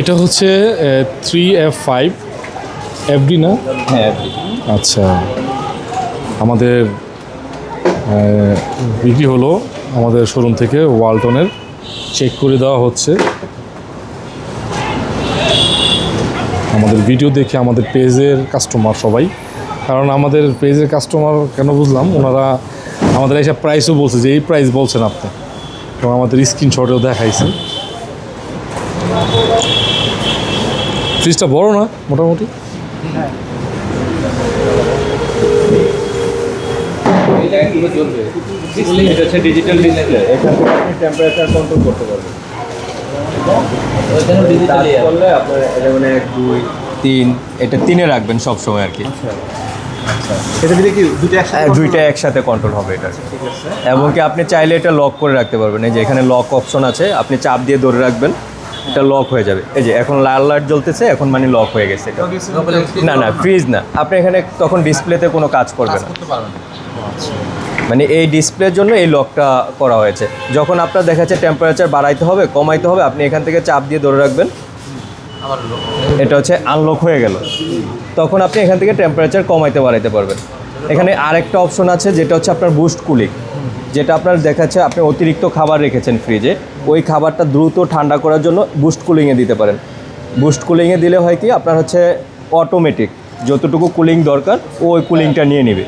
এটা হচ্ছে 3F5 FD না? হ্যাঁ, আচ্ছা, আমাদের বিক্রি হলো আমাদের শোরুম থেকে ওয়ালটনের, চেক করে দেওয়া হচ্ছে। আমাদের ভিডিও দেখে আমাদের পেজের কাস্টমার সবাই, কারণ আমাদের পেজের কাস্টমার কেন বুঝলাম, ওনারা আমাদের এইসব প্রাইসও বলছে যে এই প্রাইস বলছেন আপনি, এবং আমাদের স্ক্রিনশটেও দেখাইছে। ফ্রিজটা বড় না মোটামুটি? এটা হচ্ছে ডিজিটাল ডিসপ্লে, এখান থেকে আপনি টেম্পারেচার কন্ট্রোল করতে পারবেন। করলে আপনার এটা মানে 1 2 3, এটা 3-এ রাখবেন সব সময় আর কি। এটা দিলে কি দুইটা একসাথে কন্ট্রোল হবে এটা, ঠিক আছে। এবং কি আপনি চাইলে এটা লক করে রাখতে পারবেন। এই যে এখানে লক অপশন আছে, আপনি চাপ দিয়ে ধরে রাখবেন, এটা লক হয়ে যাবে। এই যে এখন লাল লাইট জ্বলতেছে, এখন মানে লক হয়ে গেছে এটা। না না, ফ্রিজ না, আপনি এখানে তখন ডিসপ্লেতে কোনো কাজ করবে না, মানে এই ডিসপ্লের জন্য এই লকটা করা হয়েছে। যখন আপনার দেখা যাচ্ছে টেম্পারেচার বাড়াইতে হবে কমাইতে হবে, আপনি এখান থেকে চাপ দিয়ে ধরে রাখবেন, এটা হচ্ছে আনলক হয়ে গেল। তখন আপনি এখান থেকে টেম্পারেচার কমাইতে বাড়াইতে পারবেন। এখানে আরেকটা অপশন আছে যেটা হচ্ছে আপনার বুস্ট কুলিং, যেটা আপনার দেখাচ্ছে আপনি অতিরিক্ত খাবার রেখেছেন ফ্রিজে, ওই খাবারটা দ্রুত ঠান্ডা করার জন্য বুস্ট কুলিংয়ে দিতে পারেন। বুস্ট কুলিংয়ে দিলে হয় কি, আপনার হচ্ছে অটোমেটিক যতটুকু কুলিং দরকার ও ওই কুলিংটা নিয়ে নেবে।